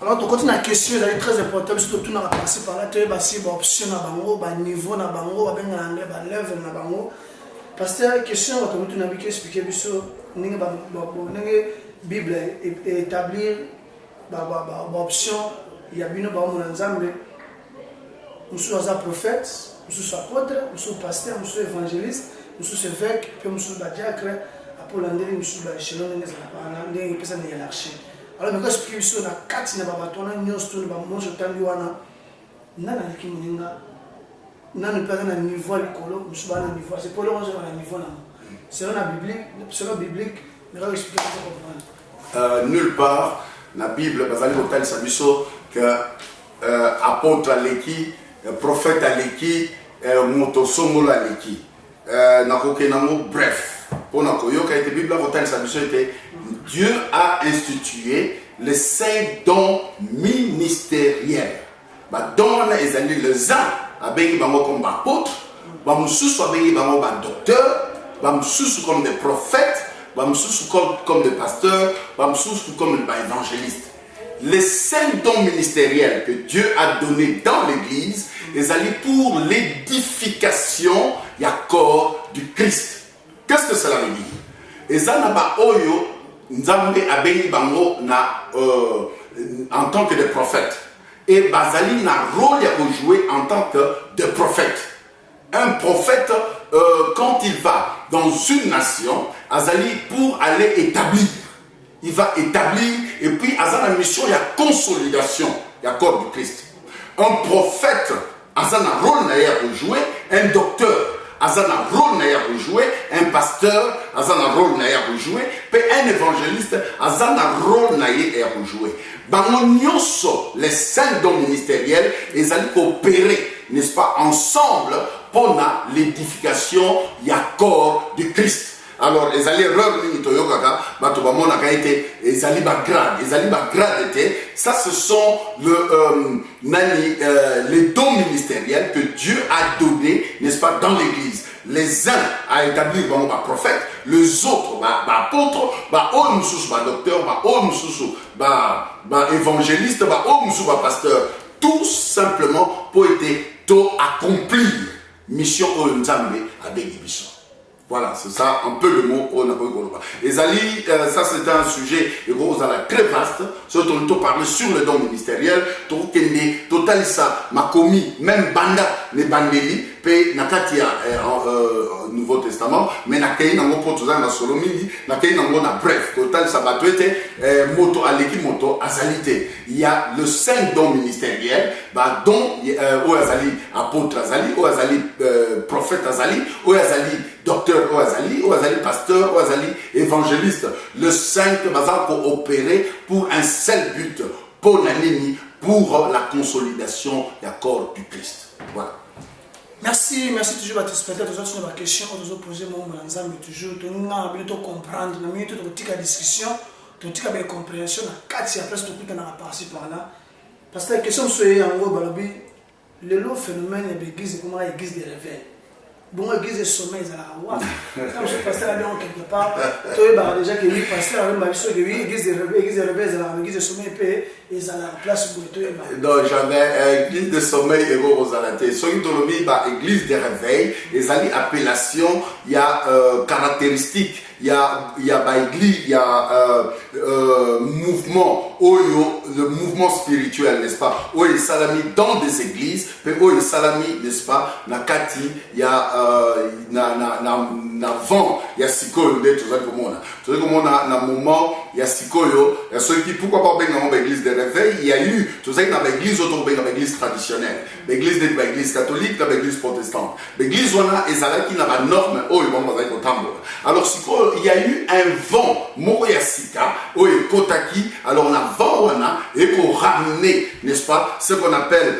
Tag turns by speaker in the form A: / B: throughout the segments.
A: Alors, tu continues la question, c'est très important, surtout tout dans la passé par là, tu as aussi option à bango, niveau na bango, level na bango. Parce que la question, tu as expliqué, la Bible établir option, il y a bien des ensemble, nous sommes prophètes, nous sommes apôtres, nous sommes pasteurs, nous sommes évangélistes, nous sommes évêques, puis nous sommes diacres, après l'année, nous sommes échelons, nous sommes hiérarchie. Alors, je vais expliquer sur la carte de Babatona, nous sommes dans le temps nous sommes niveau l'écolo, nous sommes à niveau. C'est pour le moment niveau. Selon la Bible, nous allons expliquer ça.
B: Nulle part, la Bible, que apôtre Aleki, prophète Aleki, motosomo Aleki. Bref, pour la Bible, Dieu a institué les 5 dons ministériels. Dans les uns, comme apôtres, comme docteurs, comme des prophètes, comme des pasteurs, comme des évangélistes. Les 5 dons ministériels que Dieu a donnés dans l'église, ils allaient pour l'édification du corps du Christ. Qu'est-ce que cela veut dire? En tant que des prophètes. Et Bazali n'a rôle à jouer en tant que de prophète. Un prophète, quand il va dans une nation, Azali pour aller établir. Il va établir et puis Azali a une mission, il y a consolidation, il y a corps du Christ. Un prophète, Azali a un rôle à jouer, un docteur, Azali a un rôle à jouer, un pasteur, Azali a un rôle à jouer, puis un évangéliste, Azali a un rôle à jouer. Les 5 dons ministériels, ils allaient coopérer, n'est-ce pas, ensemble pour l'édification du corps du Christ. Alors, ils allaient revenir ils allaient grade, ça ce sont les dons ministériels que Dieu a donnés, n'est-ce pas, dans l'église. Les uns à établir un prophète, les autres apôtres, docteur, évangéliste, pasteur, tout simplement pour accomplir mission au Nzambe à Béguibisson. Voilà, c'est ça un peu le mot au Napoléon. Et Zali, ça c'est un sujet très vaste, surtout on parle sur le don ministériel, total ça, ma commis, même banda, les bandeli, pe nakatia Nouveau Testament, mais nakei nango potoza na solomini, nakei nango na bref, total ça batwete, moto aleki moto azalité. Il y a le 5 dons ministériels, dont ou azali apôtre azali, ou azali prophète azali, ou azali docteur Oazali, pasteur Oazali, évangéliste. Le 5 va coopérer pour un seul but, pour la consolidation du corps du Christ. Voilà.
A: Merci toujours à tes spectateurs. Toujours sur ma question, on a posé mon ensemble toujours. On a bien comprendre, on a bien la discussion, on a bien compréhension. Quatre après tout le temps passé par là. Parce que la question c'est en gros, le lot phénomène de l'église, comment l'église des réveils. Bon, l'église des sommets, quand je suis pasteur quelque part, tu as déjà que oui, pasteur, l'église des réveils, l'église des sommets, et ils ont la place pour toi.
B: Non, j'avais église de sommeil et Rosalate. Sur une église de réveil, ils ont appellation, il y a caractéristiques. Il y a église, il y a mouvement, le mouvement spirituel, n'est-ce pas? Où il salami dans des églises, puis où il salami, n'est-ce pas? Na kati, il y a na vent, il y a sikoyo, tout ça comme on a. Tout ça comme on a, na moment, il y a sikoyo. Il y a ceux qui, pourquoi pas bien dans l'église de réveil, il y a eu, tout ça dans l'église, autour de l'église traditionnelle. L'église catholique, l'église protestante. L'église, on a, et ça là qui n'a pas de norme, oh, ils vont pas être au tambour. Alors, sikoyo, il y a eu un vent, Moriasika, ou Kotaki, alors on a vent, on a, et pour ramener, n'est-ce pas, ce qu'on appelle,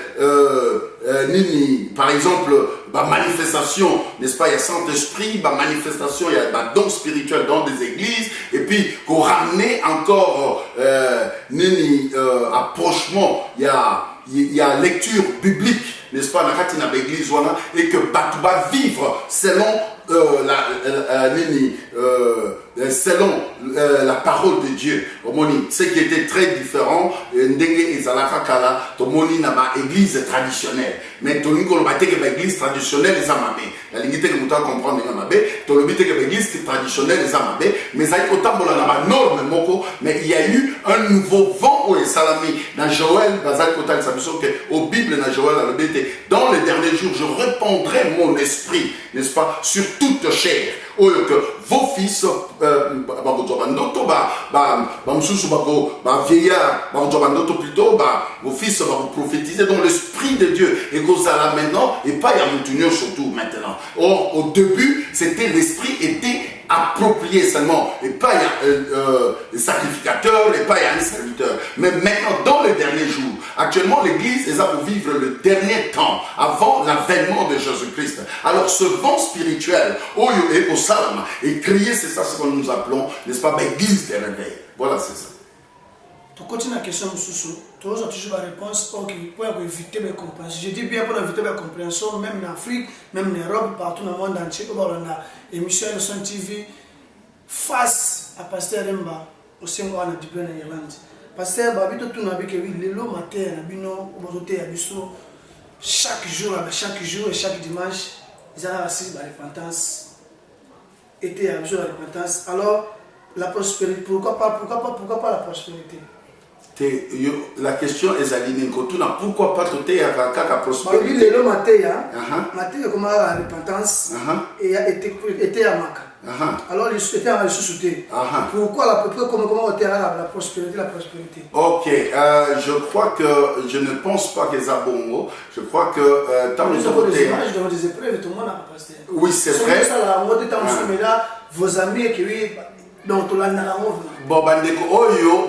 B: par exemple, manifestation, n'est-ce pas, il y a Saint-Esprit, manifestation, il y a don spirituel dans des églises, et puis pour ramener encore, approchement, il y a lecture biblique, n'est-ce pas, dans l'église, et que Batouba vivre selon selon la parole de Dieu. Ce qui était très différent, église traditionnelle. Mais tu as église traditionnelle, la limite que vous comprendre, l'église traditionnelle, mais il y a eu un nouveau vent au Salami dans Joël, au Bible, dans Joël, dans les derniers jours, je répandrai mon esprit, n'est-ce pas, sur toute chair. Que vos fils, vos fils vont prophétiser dans l'esprit de Dieu. Et que ça là maintenant, et pas y a surtout maintenant. Or, au début, c'était l'esprit était approprié seulement. Et pas il y a sacrificateur, et pas il y a un serviteur. Mais maintenant, dans les derniers jours, actuellement, l'église est là pour vivre le dernier temps, avant l'avènement de Jésus-Christ. Alors, ce vent spirituel, au Salama, et crier, c'est ça ce que nous appelons, n'est-ce pas, l'église des réveils. Voilà, c'est ça.
A: Tu continues la question, Moussoussou. Tu as toujours la réponse pour éviter la compréhension. Je dis bien pour éviter la compréhension, même en Afrique, même en Europe, partout dans le monde entier. On a émission de son TV face à Pasteur Remba au Sénégal en Diplôme en Irlande. Pasteur Babito tout n'a vu que oui, le matin, Bino, chaque jour et chaque dimanche, ils ont assis à la repentance. Était à la repentance. Alors, la prospérité, pourquoi pas la prospérité?
B: La question est alignée. Pourquoi pas tout est à la prospérité?
A: Oui, le matin, comme la repentance, et était à Maka. Alors, il était à ressusciter. Pourquoi comment on était à la prospérité?
B: Ok, je crois que je ne pense pas que ça bon. Je crois que tant
A: que des images devant des épreuves, tout le monde a passé.
B: Oui, c'est vrai.
A: Vos amis qui donc tu l'as
B: bon bandeko oyo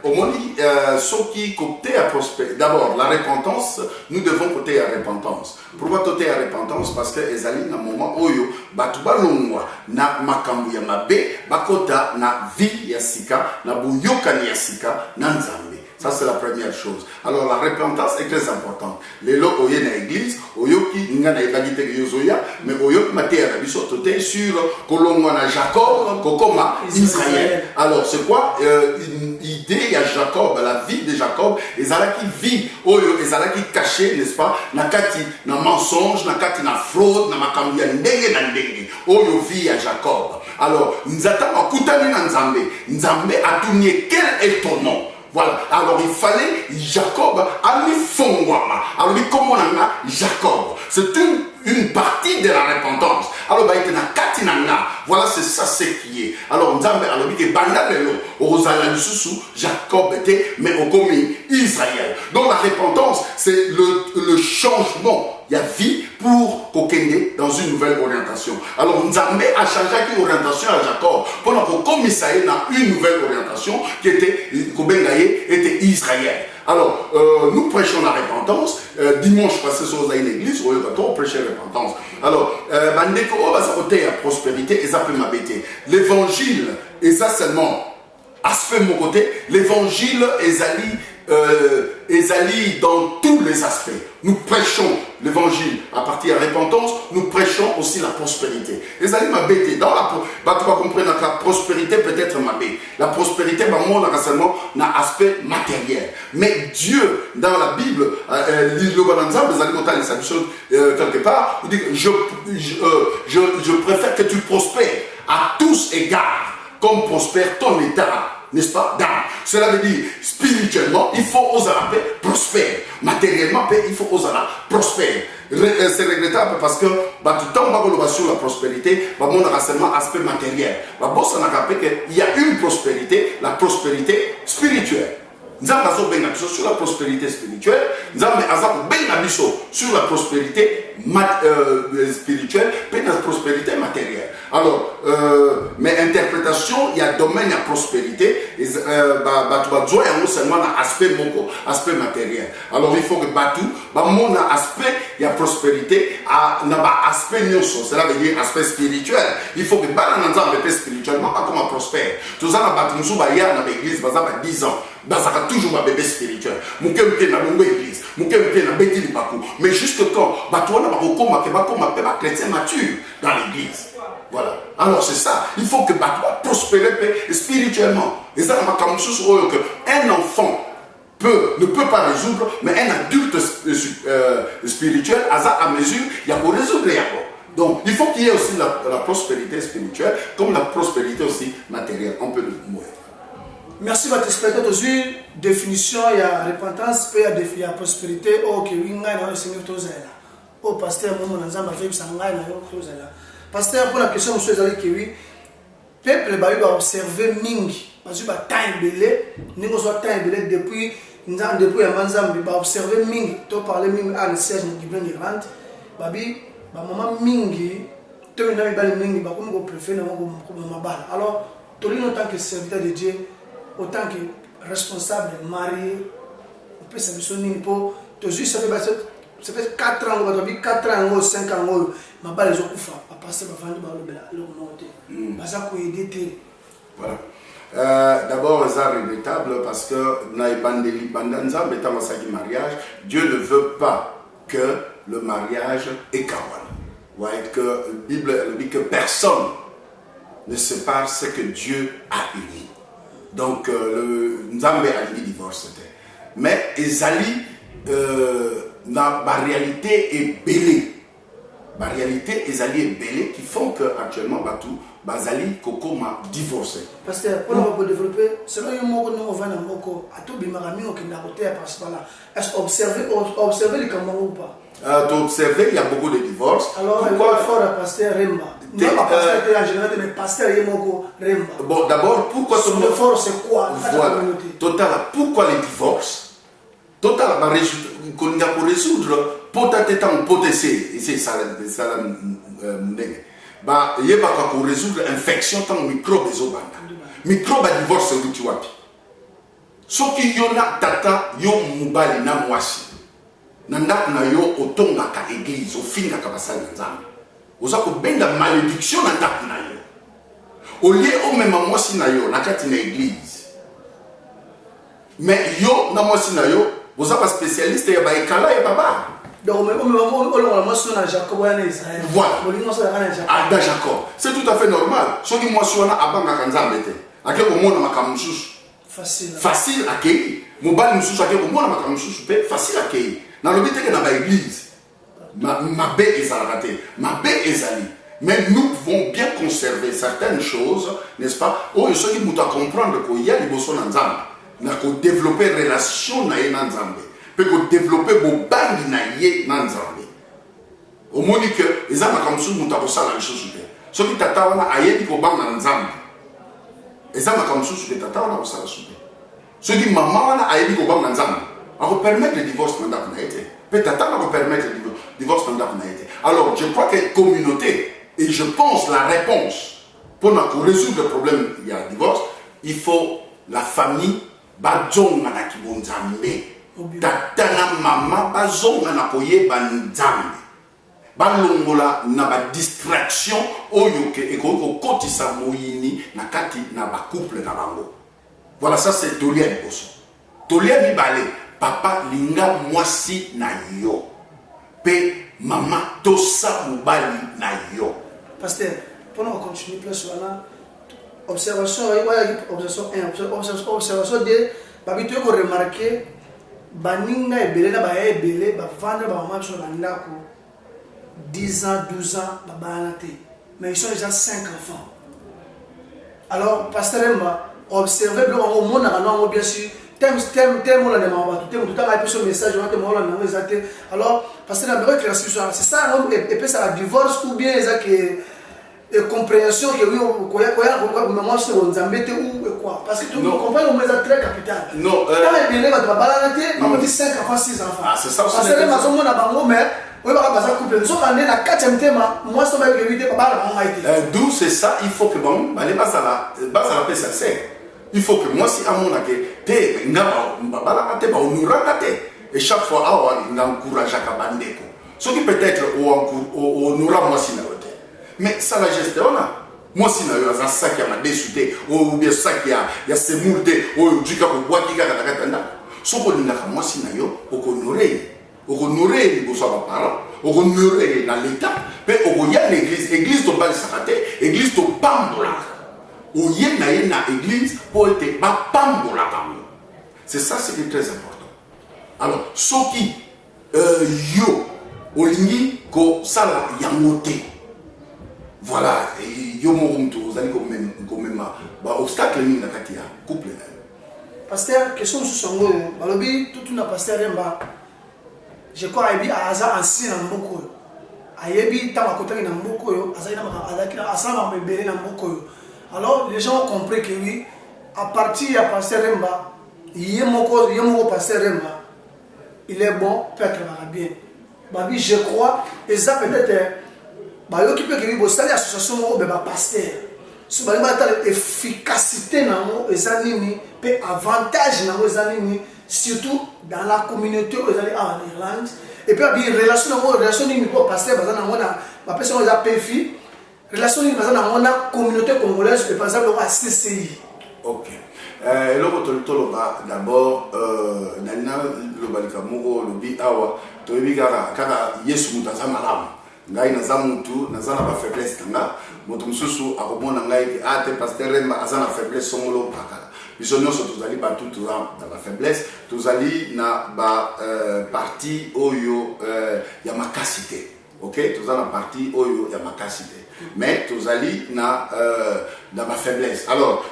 B: omoni soki côté à prospérer. D'abord la repentance, nous devons côté à repentance. Pourquoi côté à repentance? Parce que ezali na moment oyo batu balongwa na makambu ya mabe bakota na vie ya sika na buyokani ya sika na nzambe. Ça, c'est la première chose. Alors, la repentance est très importante. Les lots au yen à l'église, au yoki, n'a pas évadité yozoya, mais au yoki, maté à la bisototé sur Kolongwana Jacob, Kokoma, Israël. Alors, c'est quoi une idée à Jacob, la vie de Jacob, et ça qui vit, et ça qui caché, n'est-ce pas, nakati, na mensonge, nakati, na fraude, na makambi, ndenge, na ndenge, oyo vie à Jacob. Alors, nous attendons, koutani na Nzambe. Nzambe a tourné, quel est ton nom? Voilà, alors il fallait Jacob a mis Fongwama. Alors comment on a Jacob? C'est une partie de la repentance. Alors bah il katinanga. Voilà, c'est ça ce qui est. Alors Nzambe alors dit que bandalelo Rosala Susu Jacob était mais au commis Israël. Donc la repentance c'est le changement. Il y a vie pour Kokende dans une nouvelle orientation. Alors Nzambe a changé l'orientation à Jacob pendant que comme Israël a une nouvelle orientation qui était Israël. Alors nous prêchons la repentance. Dimanche passé sur l'église, on prêchait la repentance. Alors bandeko va s'apporter à prospérité et ça peut m'abêter. L'évangile et ça seulement aspect mon côté. L'évangile Ezali dans tous les aspects. Nous prêchons l'évangile à partir de la repentance, nous prêchons aussi la prospérité. Ezali m'a bêté. Dans la tu vas comprendre que la prospérité peut être ma bête. La prospérité, on a seulement un aspect matériel. Mais Dieu, dans la Bible, quelque part, il dit que je préfère que tu prospères à tous égards, comme prospère ton état. N'est-ce pas? Cela veut dire spirituellement, il faut oser la paix prospère. Matériellement, il faut oser la prospère. C'est regrettable parce que tout le temps sur la prospérité, on a seulement aspect matériel. Il y a une prospérité, la prospérité spirituelle. Nous avons sur la prospérité spirituelle, nous avons sur la prospérité spirituelle, et la prospérité matérielle. Alors, mais interprétation, il y a domaine à prospérité, tu vas seulement aspect matériel. Alors, il faut que mon aspect, il y a prospérité, il y a aspect nyoso, cela veut dire aspect spirituel. Il faut que aspect spirituellement, comment prospère. Tout ça, il y a dans l'église, 10 ans. Ça sera toujours un bébé spirituel. Mais juste quand tu as un chrétien mature dans l'église. Voilà. Alors c'est ça. Il faut que Batwa prospère spirituellement. Et ça, un enfant ne peut pas résoudre, mais un adulte spirituel, à mesure, il y a pour résoudre. Donc, il faut qu'il y ait aussi la prospérité spirituelle, comme la prospérité aussi matérielle. On peut le mourir.
A: Merci, votre spectateur. Aujourd'hui, définition, il y a repentance, puis il y a prospérité. Oh, que oui, oh, pasteur, pasteur, pour la question, monsieur Zali Kiwi, peuple va observer Mingi, parce que temps belé, nous avons temps belé depuis Manzambi, va observer Mingi, tu parles Mingi à le siège de Guibran Irlande, babi, maman Mingi, tu es dans Mingi, comme vous préférez, alors, tu es en tant que serviteur de Dieu, autant que responsable, marié, on peut s'amuser pour, toujours ça fait 4 ans, 4 ans, 5 ans, ma balle est au coup.
B: Voilà. D'abord, c'est regrettable parce que mariage, Dieu ne veut pas que le mariage est kawan. Ouais, que la Bible dit que personne ne sépare ce que Dieu a uni. Donc, le Nzambe a dit divorce. Mais Ezali, la réalité est belle. La réalité est belle qui font que actuellement Batou Bazali Koko m'a divorcé.
A: Pasteur, pour nous développer, selon le mot que nous avons moko, à tout bimarami au Kindaroté à là. Est-ce observer les Cameroun ou pas?
B: Observer, il y a beaucoup de divorces.
A: Alors, pourquoi il faut le pasteur Remba? Non, pas pasteur en général, mais pasteur Yemoko Remba.
B: Bon, d'abord, pourquoi
A: son effort c'est quoi?
B: Voilà. Total, pourquoi les divorces? Total, pour résoudre, pour c'est ça, bah, il y a pour résoudre l'infection tant microbe des obanda. Microbe à divorce où tu vois. Ce qui y a tata yo mubali na mwasi. Nanda na yo otonga ka église au fin ka basala nzambe. Ozako benda malédiction na tata na yo. Au lieu au même mwasi na yo na kati na église. Mais yo na mwasi na yo, vous êtes spécialiste ya ba ekala ya baba.
A: Donc, on Jacob.
B: Voilà. Ah, dans Jacob. C'est tout à fait normal. Ce qui moi suis là, avant ma kanzambe était. À quel moment on a kamusus?
A: Facile.
B: Facile à accueillir. Mobile musus à quel moment on a kamusus? Facile à accueillir. Dans le but que dans l'église, ma baie est raté. Ma baie est ali. Mais nous pouvons bien conserver certaines choses, n'est-ce pas? Oh, ce qui nous doit comprendre qu'il y a des bossons en Zambie. Nous avons développé une relation dans Zambie. Peut développer vos bandes dans Nzambe. Au moins que les hommes comme ça, nous avons ça la chose. Ce qui t'attend à ailleurs qu'on bande dans Nzambe. Les hommes comme ça, ce qui t'attend à ça la chose. Ce qui maman a ailleurs qu'on bande dans Nzambe. On va permettre le divorce dans la été. Peut-être on va permettre le divorce dans la été. Alors, je crois que la communauté, et je pense la réponse pour résoudre le problème, il y a un divorce, il faut la famille, badjong manakibonzambe. Tatana mama bazonga na koyeba nzambe balongola na ba distraction oyo ke ekoko kotisa moyini na kati na ba couple na bango. Voilà, ça c'est Tolia Liboso. Tolia Mibale, papa linga mwasi na yo pe mama tosa mobali na yo.
A: Pasteur, pendant qu'on continue plus voilà, observation 1, observation 2, babi tu ko remarquer baninga ebele na baye ebele bavanda bamama biso na ndako 10 ans 12 ans babana te, mais ils sont déjà 5 enfants. Alors pasteur Emba observer bien au monde na non bien sûr thème on la demande tout tout a plus message on te mola na exacté. Alors pasteur Emba classification c'est ça on et puis ça divorce ou bien ça que compréhension que oui quoi maman se on zambete ou quoi parce que tu comprends on met ça très capital.
B: Non
A: quand il est va balana te on dit 5 enfants 6 enfants.
B: Ah c'est ça
A: parce que les maçons on a bango mais oui,
B: d'où c'est ça, il faut que bon, il faut que moi si à mon et chaque fois on encourage à Kabandeko. Ce qui peut-être on aura moi si mais ça la gestion moi si na ça qui a déçuté ou bien ça qui a semoulté ou du cas pour boire qui a katanda. Ce qu'on a moi si na yo au honorer les beaux parents, honorer dans l'état mais il y a l'église église to bal sakate église to pambola ou y na église pour être ba pambola comme c'est ça c'est très important alors soki yo olingi ko sala yangote voilà yo mo mtu uzali ko même ba obstacle ni na kati ya couple na
A: pasteur question sur son go balobi tout na pasteur Remba je crois ebi aza ancien na mboko ayebi tama kotaki na mboko yo azali na azaki asala mebele na mboko yo alors les gens ont compris que oui à partir ya pasteur Remba yemoko pasteur Remba il est bon peut-être bien babi je crois et ça peut-être bayo qui peut que vous savez association mo be ba pasteur so ba ta efficacité nango ezanini pe avantage nango ezanini surtout dans la communauté aux allez en Irlande et puis bien relation ni pour pasteur bazana ngona ba personne za pefi relation ni bazana ngona communauté congolaise et par exemple à CCI.
B: OK. Eloko toloba d'abord nana lobalika moko lobi awa toyebi kaka Yesu mutaza malamu ngai naza mutu naza na ba faiblesse tanga moto mususu akomona ngai ate pasteur Remba aza na faiblesse songolo pakala biso nyonso tozali batu na ba faiblesse tozali na ba partie oyo ya makasite. OK, toza na partie oyo ya makasite mais tozali na ma faiblesse alors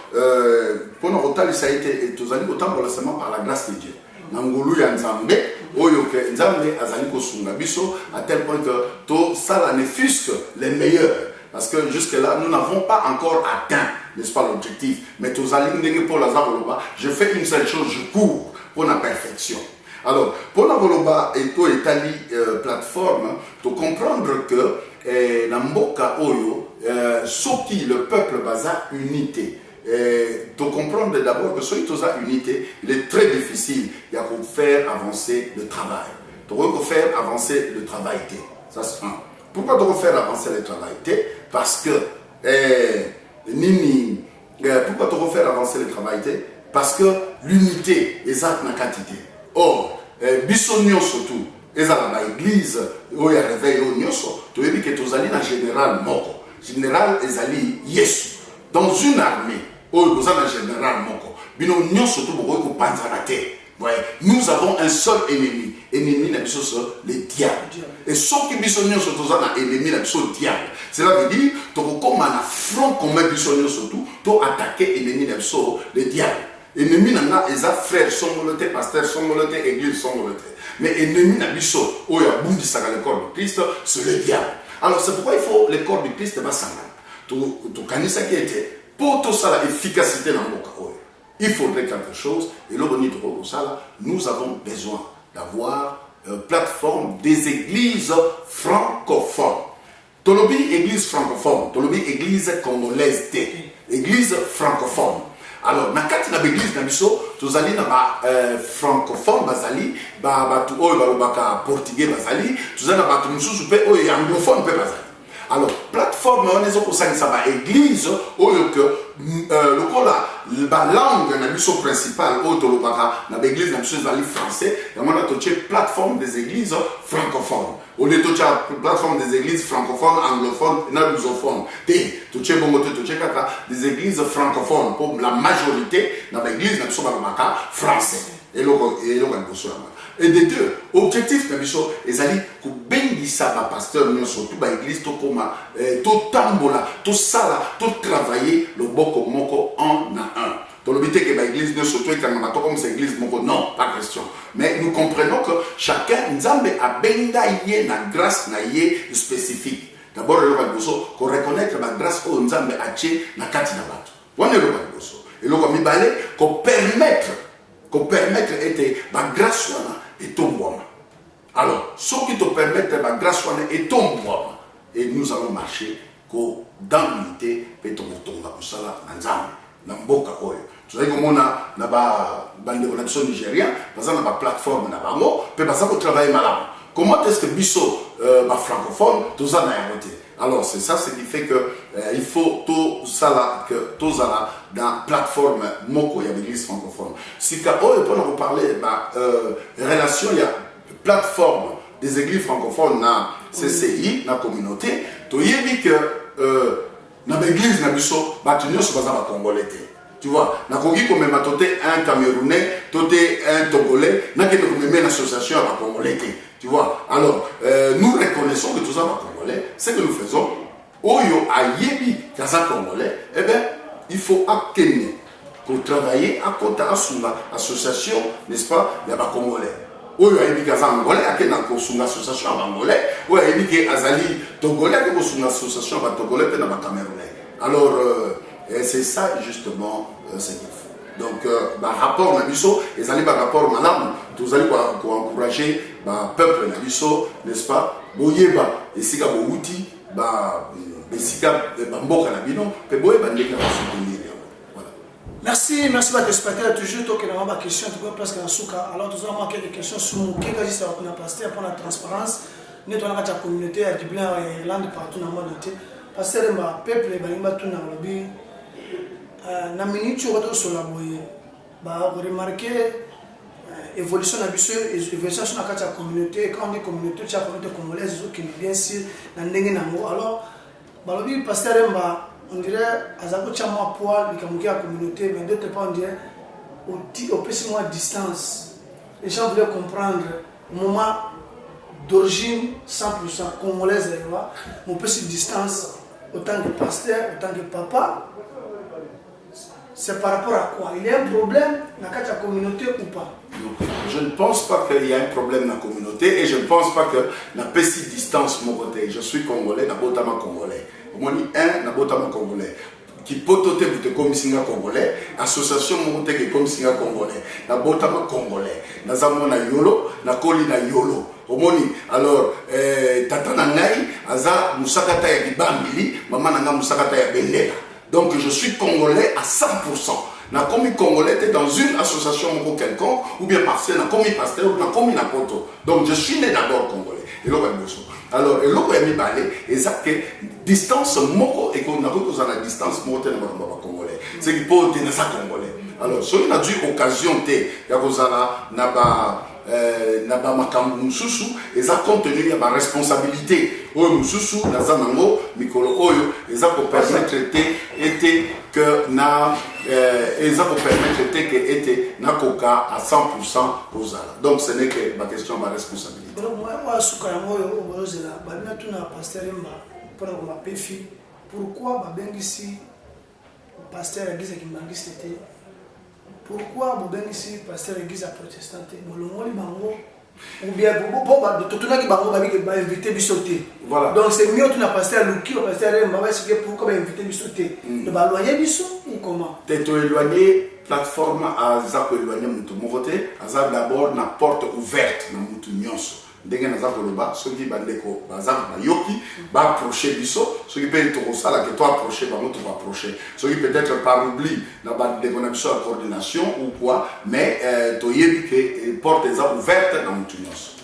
B: pour nous retourner ça a été tozali kotambola seulement par la grâce de Dieu na ngulu ya nzambe oyo ke nzambe azali kosunga biso à tel point que to sala ne fusque les meilleurs parce que jusque là nous n'avons pas encore atteint n'est-ce pas l'objectif mais tozali ndenge pour Lazaro je fais une seule chose je cours pour la perfection. Alors, pour la Voloba et tout Italie plateforme, pour comprendre que dans Mboka Oyo, Soki, le peuple basa unité. Pour comprendre d'abord que Soki Tosa unité, il est très difficile de faire avancer le travail. Pour faire avancer le travail. Ça c'est un. Pourquoi de faire avancer le travail? Parce que pourquoi de faire avancer le travail? Parce que l'unité est ça na quantité. Or, biso nyonso tout, ezala ba église oyo ya réveil oyo nyonso, toyebi ke tozali na général moko. Général ezali Yesu. Dans une armée, oyo tozali na général moko. Bino nyonso tout bokoki kopanzana te. Nous avons un seul ennemi. Ennemi na biso le diable. Et soki biso nyonso tozali na ennemi na biso diable. Cela veut dire tokokoma na front commun biso nyonso tout, to attaquer ennemi na biso le diable. Ennemi nanga eza frère songolote pasteur songolote église songolote mais ennemi na biso oya bundisaka le corps du Christ c'est le diable. Alors c'est pourquoi il faut le corps du Christ basanga to kanisa qui était pour tout ça l'efficacité dans mboka oyo il faudrait quelque chose et le boni to ko sala nous avons besoin d'avoir plateforme des églises francophones. Tolobi église francophone, tolobi église congolaise église francophone. Alors, na kati na l'église na biso, tozali na ba francophone bazali, ba tu oyo balobaka portugais bazali, tozali na ba tu mususu pe oyo anglophone pe bazali. Alors, plateforme on ezo kosangisa ba église oyo que lokola ba langue na biso principale oyo tolobaka na ba église na biso ezali français, yamona toche plateforme des églises francophones. Au lieu de la plateforme des églises francophones, anglophones et lusophones. Des églises francophones pour la majorité dans l'église français. Et de deux, objectif de l'Église, c'est que bengisa ba pasteur surtout ba église to koma to tambola, to sala, to travailler le boko moko en a un. Dans le but que l'église ne soit comme cette église, non, pas question. Mais nous comprenons que chacun, Nzambe a benga yé na grâce na yé spécifique. D'abord, le roi qu'on reconnaît que la grâce au Nzambe a tché na kati na bato. On est le roi et le roi Mibale qu'on permettre était la grâce et ton bois. Alors, ce qui te permet la grâce et ton bois. Et nous allons marcher dans l'unité et ton retour à Kusala Nzambe. Na mboka oyo tozali komona na ba bande na biso nigérien baza na ba plateforme na bango pe baza ko travailler malamu. Comment est-ce que biso ba francophone toza na yango? Alors c'est ça ce qui fait que il faut tout ça là que tous là dans plateforme moko ya l'église francophone. Si ka oyo pour nous parler ba relation ya plateforme des églises francophones na CCI na communauté to yebi que na l'église na biso ba tunyo so baza ba congolais. Tu vois, na kogi comme matoté un Camerounais, toté un Togolais, na que comme une association à congolais. Tu vois, alors nous reconnaissons que tout ça va congolais, c'est que nous faisons. Oyo a yebi kaza congolais, eh bien, il faut acter pour travailler à côté de l'association, n'est-ce pas, il y a des congolais. Oyo a yebi kaza angolais, a kena ko sur l'association angolais, oyo a yebi que azali togolais, ko sur l'association ba togolais pe na ba camerounais. Alors c'est ça justement ce qu'il faut. Donc, bah, rapport Nabiso, ils allaient par rapport madame, tous allez pour encourager le peuple Nabiso, n'est-ce pas? Boyeba, et si vous outil, bah, Bessika, Bamboka Nabino, et Boyeba, voilà.
A: Merci, merci à téléspectateurs. Toujours, toi qui as une question, tu peux presque un souka. Alors, nous avons quelques questions sur mon qui est sur la pasteur pour la transparence. Nous avons la communauté à Dublin et Irlande partout dans le monde entier. Pasteur, le peuple, il va tout dans le but. Na minute sur la boye ba remarquer évolution na biso évolution sur la communauté quand on dit communauté la communauté congolaise qui bien sûr na ndenge nango alors ba lobi pasteur mba on dirait azako chama poil likamuki la communauté mais d'autres pas on dirait au petit moins distance les gens voulaient comprendre moment d'origine 100% congolaise là mon petit distance autant que pasteur autant que papa. C'est par rapport à quoi? Il y a un problème dans la communauté ou pas?
B: Je ne pense pas qu'il y a un problème dans la communauté et je ne pense pas que la petite distance mon côté. Je suis congolais, n'abotama congolais. Au dit un n'abotama congolais. Qui peut te comme singa congolais, association mon côté qui comme singa congolais. N'abotama congolais. Nazamo na yolo, na koli na yolo. Omoni alors tata nangai aza musakata ya kibambili, mama nanga musakata ya bendela. Donc je suis congolais à 100%. Na komi congolais était dans une association quelconque ou bien partielle, na komi pasteur ou na komi na poto. Donc je suis né d'abord congolais. Et là alors et là où est balé exact que distance moko et qu'on a cause à la distance moko na congolais. C'est qui peut être na congolais. Alors si on a dû occasion te ya kozala na ba na makambo mususu eza contenu ya ba responsabilité oyo mususu na zanango mikolo oyo eza ko permettre été que na eza ko permettre que été na koka à 100% kozala. Donc ce n'est que ma question ma responsabilité.
A: Donc moi suka yango yo ozela ba na tuna pasteur mba pour ma pefi pourquoi ba bengisi pasteur église qui bangisi té. Pourquoi vous avez ici pasteur l'église protestante? Ou bien pour inviter Bissoté.
B: Voilà.
A: Donc c'est mieux que pasteur Luki, le pasteur pourquoi inviter Bissoté? Le baloyer Bissot ou comment?
B: T'es éloigné, plateforme à Zako éloigné Moutoumoroté, à Zak d'abord la porte ouverte dans Moutounios. Dès que nous avons ceux qui bandeko bazar bayoki ba approcher biso ceux qui peuvent te ça que toi approcher par nous va approcher ceux qui peut-être par oubli na ba déconnexion à coordination ou quoi mais to yebi que porte ouverte dans Moutounios.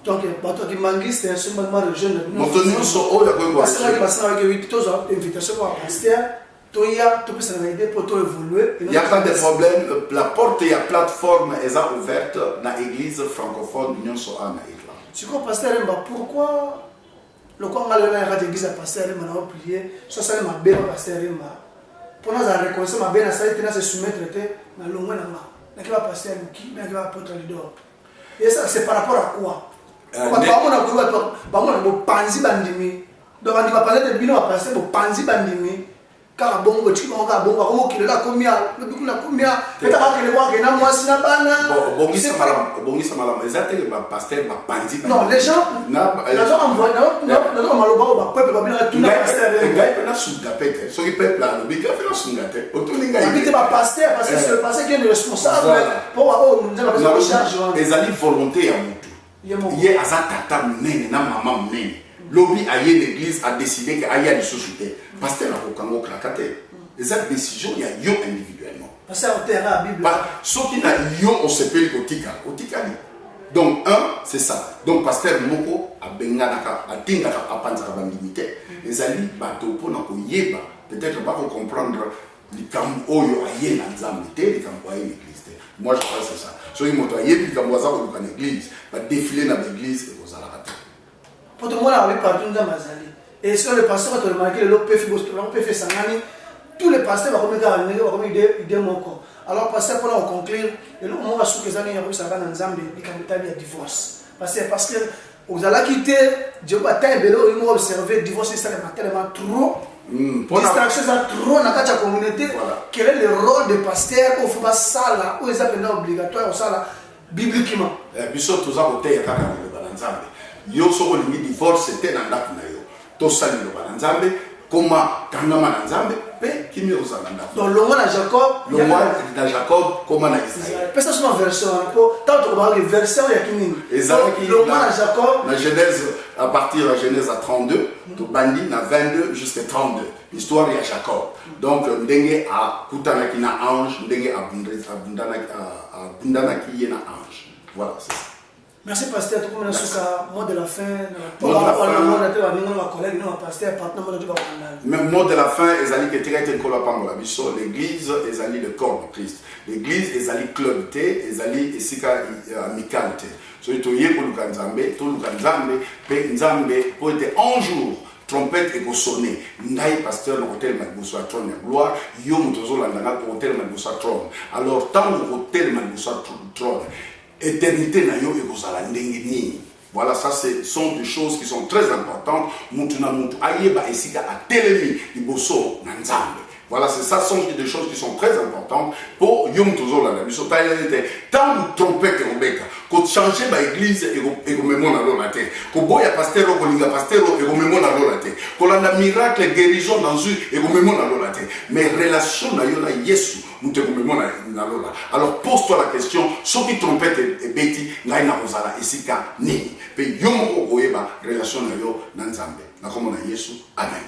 A: Donc bato qui mangiste un seulement de jeunes
B: Moutounios o ya ko
A: parce que passer avec 8 ans invitation pour pasteur toya to peut ça aider pour to évoluer.
B: Il y a pas de problème la porte et la plateforme est ouverte dans l'église francophone Union Soana.
A: Tu comprends, pasteur, pourquoi le Congo a l'église à pasteur, il m'a prié, soit ça m'a bien pasteur, pour nous reconnaître ma bien, ça a été se soumettre à l'ongwe n'a pas pasteur qui n'a pas apôtre leader. Et ça, c'est par rapport à quoi? Quand on a panzi bandimi, donc on va parler de bilan à pasteur, panzi bandimi. Car bon, tu vas encore bon, comment qu'il a combien, le beaucoup la combien, et t'as pas que le voir que n'a moi si n'a pas
B: bon, ça m'a exactement le pasteur m'a panzi.
A: Non, les gens envoient, non, maloba, peuple va bien tout le pasteur.
B: Les gars, ils peuvent sous-gaper, ceux qui peuvent là, le big fait sous-gaper. Autour des gars,
A: ils pas pasteur parce que c'est le pasteur qui est le responsable. Pour nous avons besoin de charge.
B: Les alliés volonté à Moutou. Hier, à sa tata mène, na maman mène. Lobby à l'église a décidé qu'il y a des sociétés. Pasteur a aucun claqué. Les décisions, il y a yo individuellement.
A: Pasteur, on terrain la Bible.
B: Ce qui n'a yo, on s'appelle au Tikali. Donc, c'est ça. Donc, pasteur Moko a benganaka, a tingaka, a panzaka bandimité. Les alliés, bateau pour nous yeba. Peut-être pas comprendre les camboyo à yé dans les camboyo l'église. Moi, je crois que c'est ça. Ceux qui m'ont dit, les camboyo dans l'église, va défiler dans l'église et vous allez rater.
A: Pour tout le monde, avec partout dans Mazali. Et sur le pasteur, tu as remarqué le PF Sangani, tous les pasteurs vont comme idée mon corps. Alors, pasteur, pour conclure, et là, on va souhaiter que les gens ça va dans Zambie, ils divorce. Parce que vous allez quitter, Dieu va t'aider, ils vont observer, divorce, c'est tellement trop. Distraction, trop dans la communauté. Quel est le rôle des pasteurs au faut ça là, où ils appellent obligatoire, ça là, bibliquement.
B: Biso tous à côté, il y a quelqu'un dans Zambie. Yo soko lingi divorce c'était dans la na yo. To sali lo dans Zambie, comment kangama dans Zambie, pe kimi ozala ndako.
A: Donc le roi de Jacob,
B: le roi de Jacob comment na Israël.
A: Parce que c'est une version pour tant que voir les versions il y a kimi. Le roi de Jacob,
B: la Genèse à partir de la Genèse à 32, to bandi na 22 jusqu'à 32. L'histoire de Jacob. Donc ndenge a kutana ki na ange, ndenge a bundana ki na ange. Voilà, c'est ça.
A: Merci pasteur, tout le monde a mot de la fin.
B: Même mot de la fin, l'église est le corps de Christ. L'église est le club, est amicalité. So to ye pour le Nzambe, tout le Nzambe, pe Nzambe pour être un jour trompette et go sonner. Ngai pasteur no hôtel Malboussoa trône de gloire, yo mutozo landanga hôtel Malboussoa trône. Alors tant le hôtel Malboussoa trône, éternité na yo et kozala ndenge nini. Voilà, ça sont des choses qui sont très importantes. Mutu na mutu ayeba esika a telemi liboso na Nzambe. Voilà, c'est ça, sont des choses qui sont très importantes pour Yom Tozo la mission. Tant de trompette et Rebecca, qu'on change l'église et qu'on me montre à l'autre. Qu'on boya pasteur, qu'on linga pasteur et qu'on me montre à l'autre. Qu'on a un miracle, guérison dans eux et qu'on me montre à l'autre. Mais relation na yona Yesu, nous te me montre à l'autre. Alors pose-toi la question, ceux qui trompette et Betty, n'a pas osala esika ni. Puis Yom Ogoyeba, relation na yo nanzambe. Na comme on a Yesu, amen.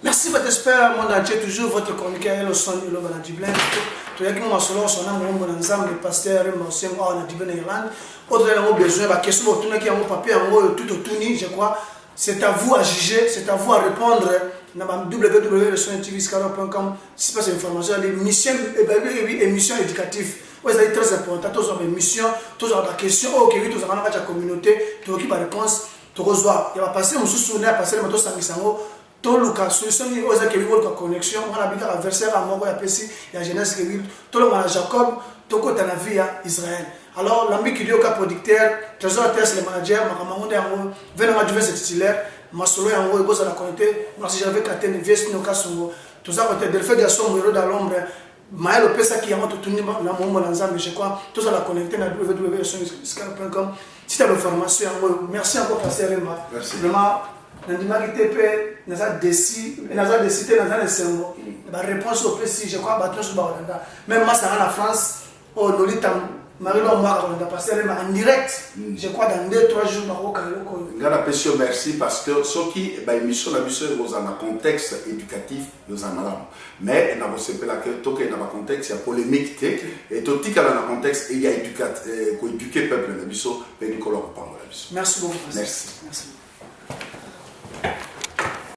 A: Merci votre espère, mon entier, toujours votre chroniqueur, le son de l'homme à Dublin. Tu as dit que mon solo, son nom, mon ensemble, le pasteur, mon sien, on a Dublin Irlande. Autre besoin, la question, tout le qui a mon papier, en gros, tout au tourni, je crois. C'est à vous à juger, c'est à vous à répondre. Dans www.sontivscaro.com, si pas cette information, les missions, émissions éducatives. Oui, c'est très important. Tous les missions, tous les questions, ok, oui, tous les la communauté, tous les réponses, tous les reçoivent. Il va passer, on se souvient, passer le moto Sangisango. Tout le cas, solution qui est la connexion, on a bien un verset à Moro, il y a Genèse qui est tout le monde à Jacob, tout le monde à la vie à Israël. Alors, l'ami qui dit au cas producteur, trésor terre, c'est le manager, ma maman est en haut, venez à Dieu, c'est titulaire, ma solo est en haut, il bosse à la connecter, moi si j'avais qu'à tenir, vieux, c'est nos cas sont tout ça, peut-être, de fait, il y a son numéro dans l'ombre, Maël au Pessa qui a tout tourné dans mon monde ensemble, je crois, tout ça la connecter dans www.sonviscar.com. Si tu as l'information, merci encore, Pasteur Remba.
B: Merci.
A: Vraiment, dans la décité, dans la cerveau, la réponse au précis, je crois, même moi, ça la France, au Lolita, en direct, je crois, dans 2-3 jours,
B: merci parce que ce qui est émission, la mission est dans un contexte éducatif, dans un malade. Mais dans un contexte, il y a polémique, et tout dans un contexte, il y a éduquer le peuple, la mission, et Nicolas reprendre la mission.
A: Merci beaucoup.
B: Merci.